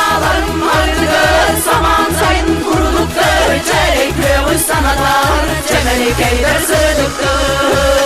Sanalarım hardıdır, saman sayın kuruluktur, çeyrek köyümüz sanalar, cemeli keyder sırdıktır.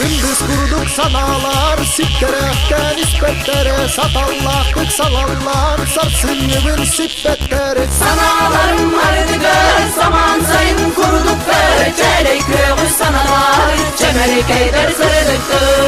Biz kurduk sanalar, siktere nispetleri, satallahtık salallar, sarsın bir sippetleri. Sanalarım hardıdır, zaman sayın kuruluktur, çeyrek köyümüz sanalar, cemeli keyder sırdıktır.